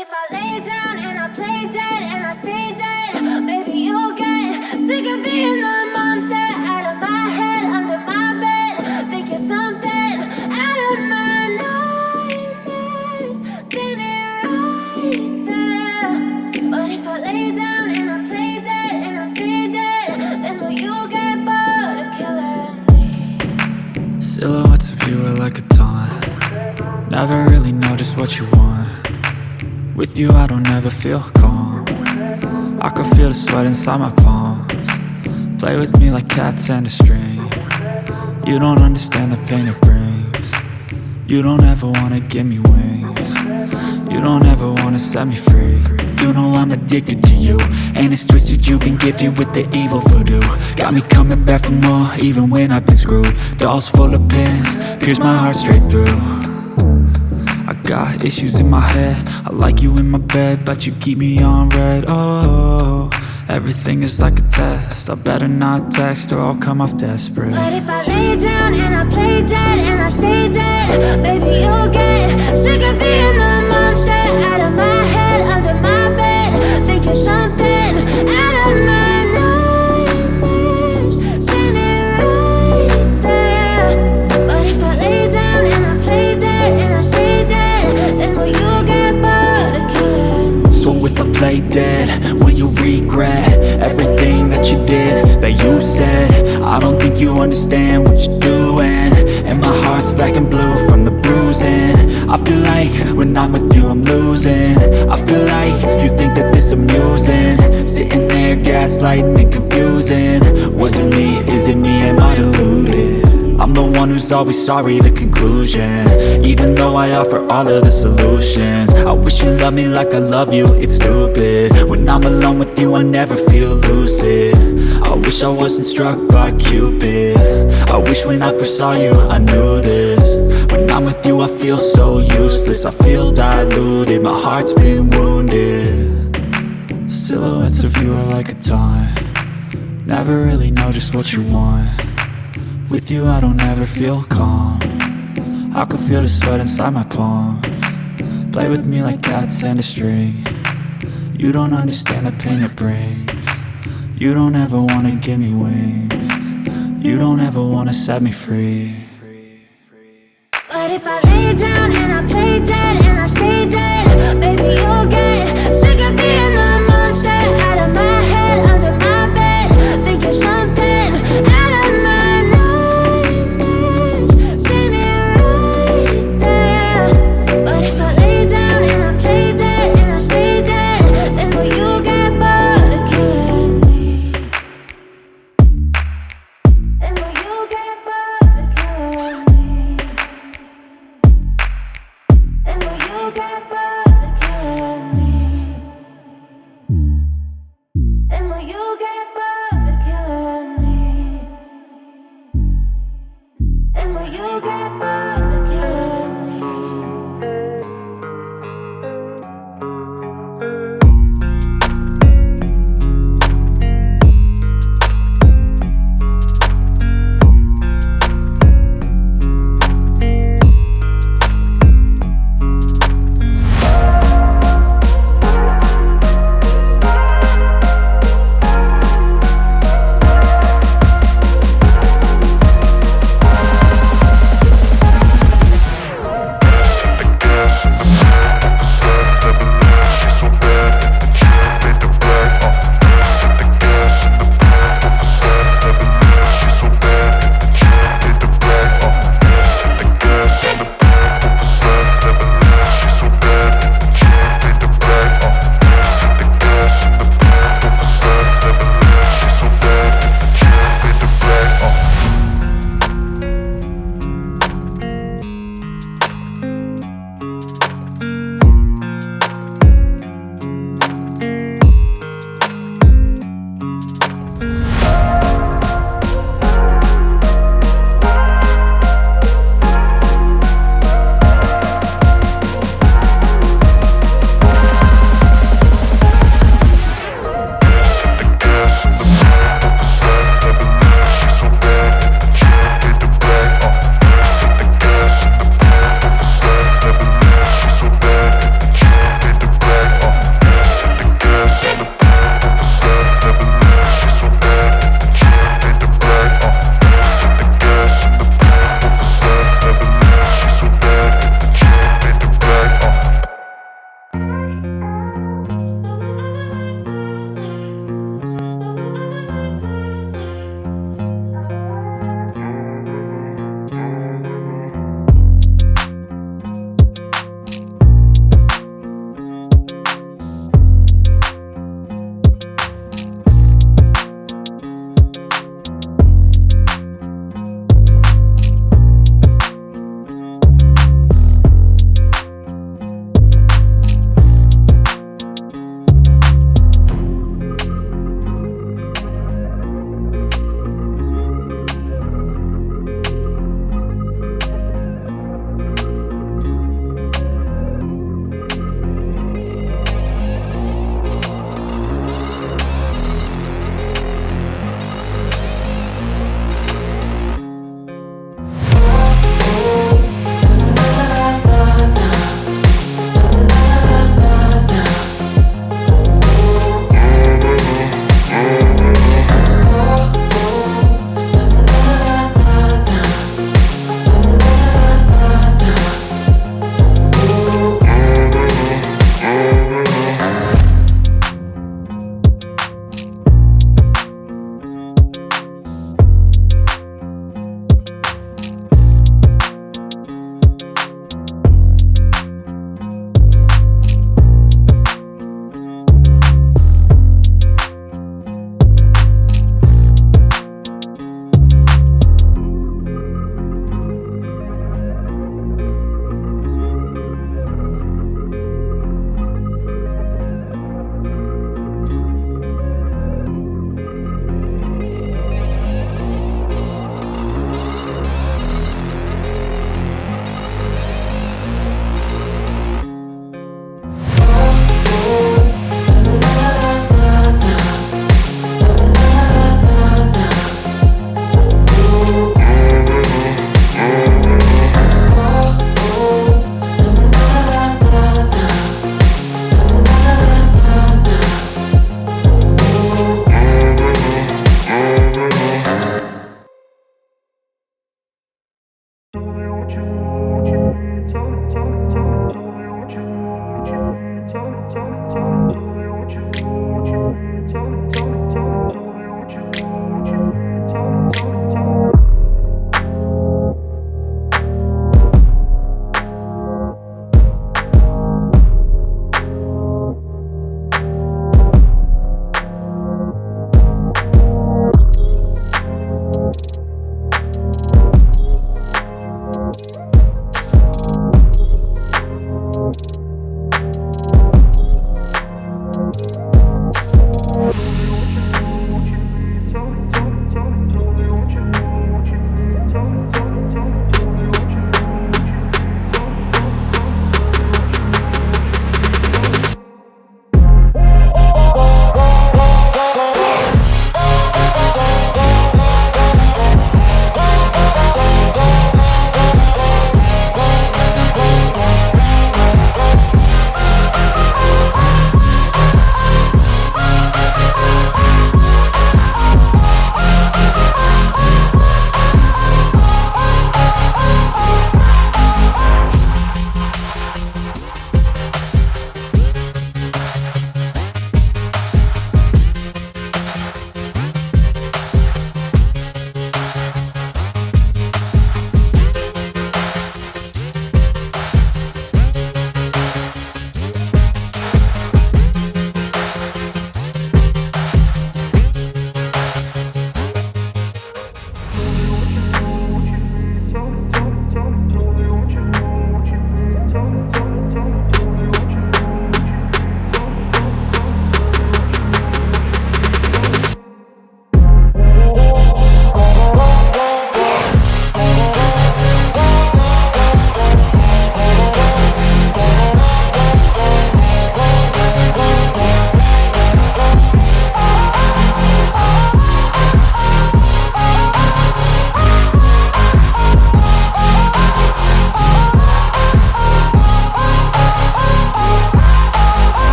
if I lay down and I play dead and I stay dead, maybe you'll get sick of being the monster out of my head, under my bed. Think you're something out of my nightmares, standing right there. But if I lay down and I play dead and I stay dead, then will you get bored of killing me? Silhouettes of you are like a taunt. Never really know just what you want. With you I don't ever feel calm. I can feel the sweat inside my palms. Play with me like cats and a string. You don't understand the pain it brings. You don't ever wanna give me wings. You don't ever wanna set me free. You know I'm addicted to you, and it's twisted, you've been gifted with the evil voodoo. Got me coming back for more, even when I've been screwed. Dolls full of pins, pierce my heart straight through. I got issues in my head, I like you in my bed, but you keep me on red. Oh, everything is like a test, I better not text or I'll come off desperate. But if I lay down and I play dead and I stay dead, baby you'll get sick of being the monster out of my head, under my bed. Think you're something out of my nightmares, standing right there. But if I lay down and I play dead and I stay dead, then will you get bored of killing me? So if I play dead, will you regret everything that you did, that you said? I don't think you understand what you're doing, and my heart's black and blue from the bruising. I feel like when I'm with you I'm losing. I feel like you think that this amusing, sitting there gaslighting and confusing. Was it me? Is it me? Am I deluded? I'm the one who's always sorry, the conclusion, even though I offer all of the solutions. I wish you loved me like I love you, it's stupid. When I'm alone with you I never feel lucid. I wish I wasn't struck by Cupid. I wish when I first saw you I knew this. When I'm with you I feel so useless, I feel diluted, my heart's been wounded. Silhouettes of you are like a taunt. Never really know just what you want. With you I don't ever feel calm. I can feel the sweat inside my palms. Play with me like cats and a string. You don't understand the pain it brings. You don't ever wanna give me wings. You don't ever wanna set me free. But if I lay down and I play dead and I stay dead, baby you'll get sick of being the monster out of my head, under my bed. Think you're something out of my nightmares, standing right there. But if I lay down and I play dead and I stay dead, then will you get bored of killing me? Then will you get bored of killing me? And will you get bored?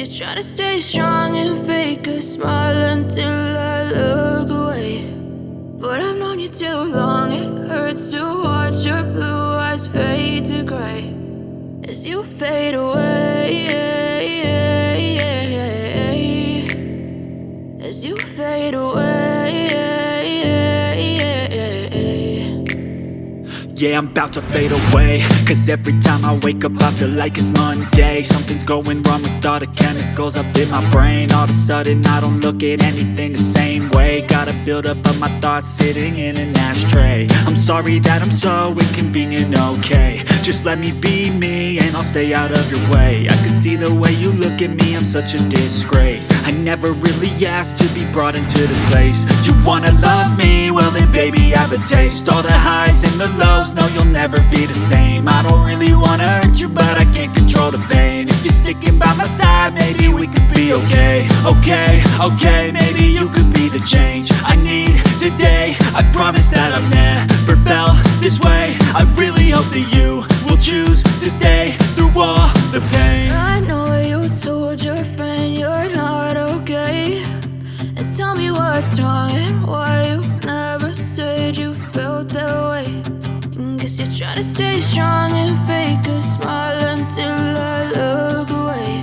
you're trying to stay strong and fake a smile until I look away. But I've known you too long, it hurts to watch your blue eyes fade to gray as you fade away, as you fade away. Yeah, I'm about to fade away, cause every time I wake up I feel like it's Monday. Something's going wrong with all the chemicals up in my brain. All of a sudden I don't look at anything the same way. Got a buildup of my thoughts sitting in an ashtray. I'm sorry that I'm so inconvenient, okay. Just let me be me and I'll stay out of your way. I can see the way you look at me, I'm such a disgrace. I never really asked to be brought into this place. You wanna love me? Well then baby I have a taste. All the highs and the lows, no, you'll never be the same. I don't really wanna hurt you, but I can't control the pain. If you're sticking by my side, maybe we could be okay. Okay, maybe you could be the change I need today. I promise that I've never felt this way. I really hope that you will choose to stay through all the pain. I know you told your friend you're not okay, and tell me what's wrong and why you never said you felt that way. Guess you're trying to stay strong and fake a smile until I look away.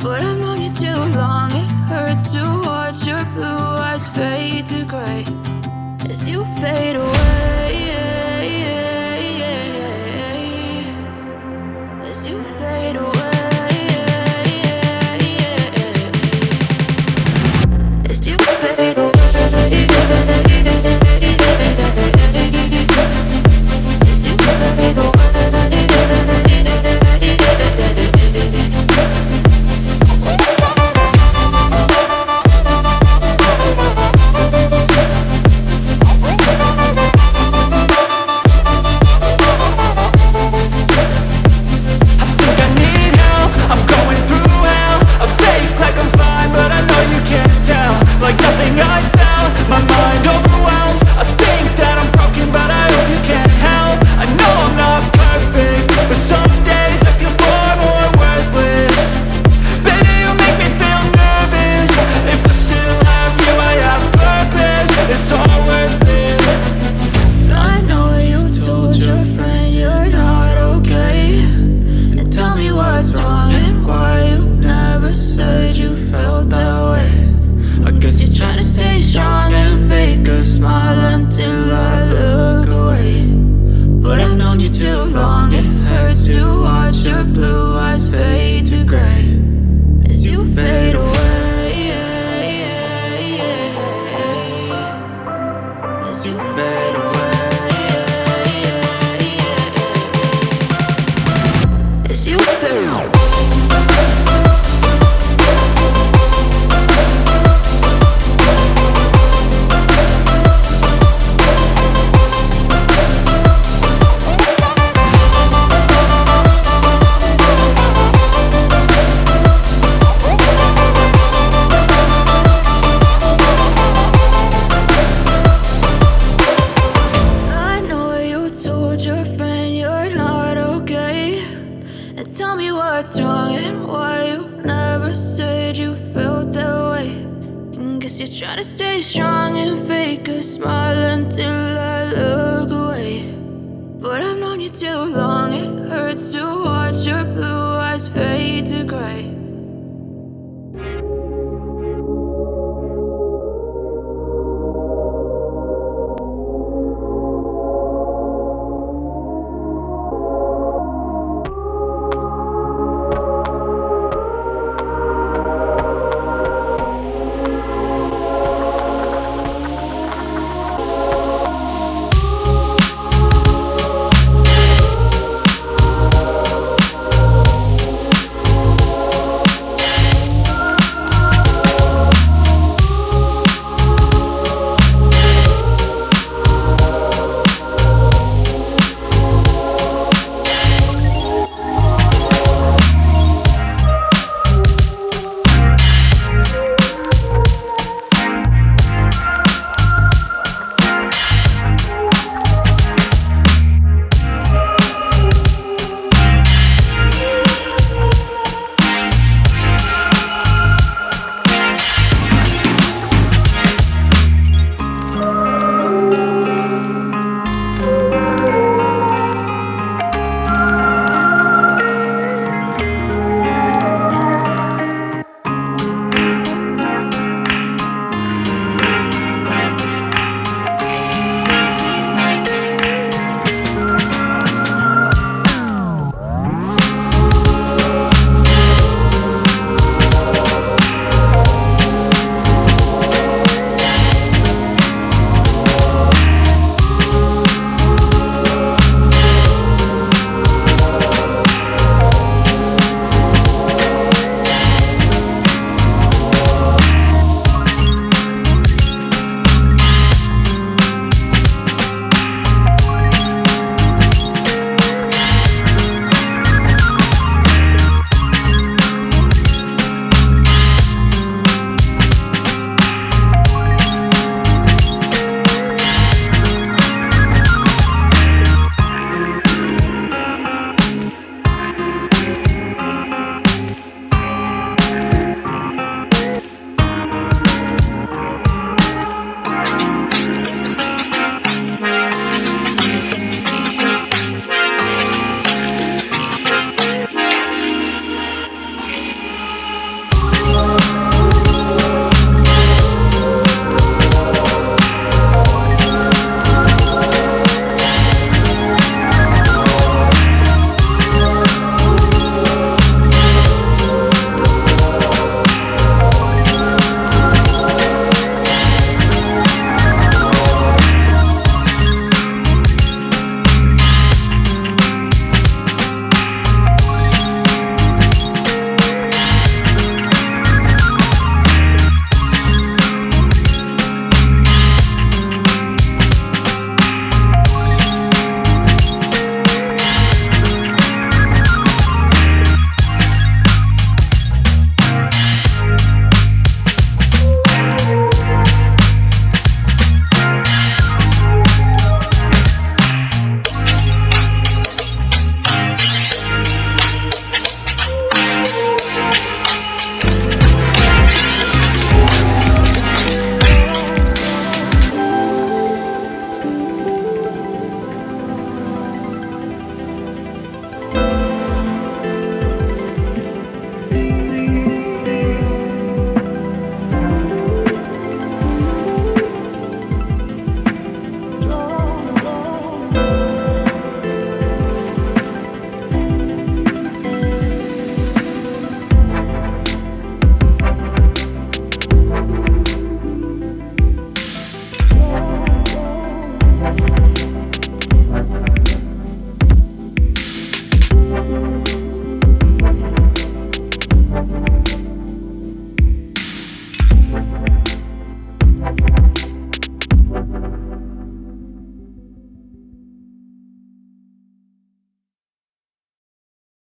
But I've known you too long, it hurts to watch your blue eyes fade to gray as you fade away, as you fade away, as you fade away. Tell me what's wrong and why you never said you felt that way. Guess you're trying to stay strong and fake a smile until I look away. But I've known you too long, it hurts to watch your blue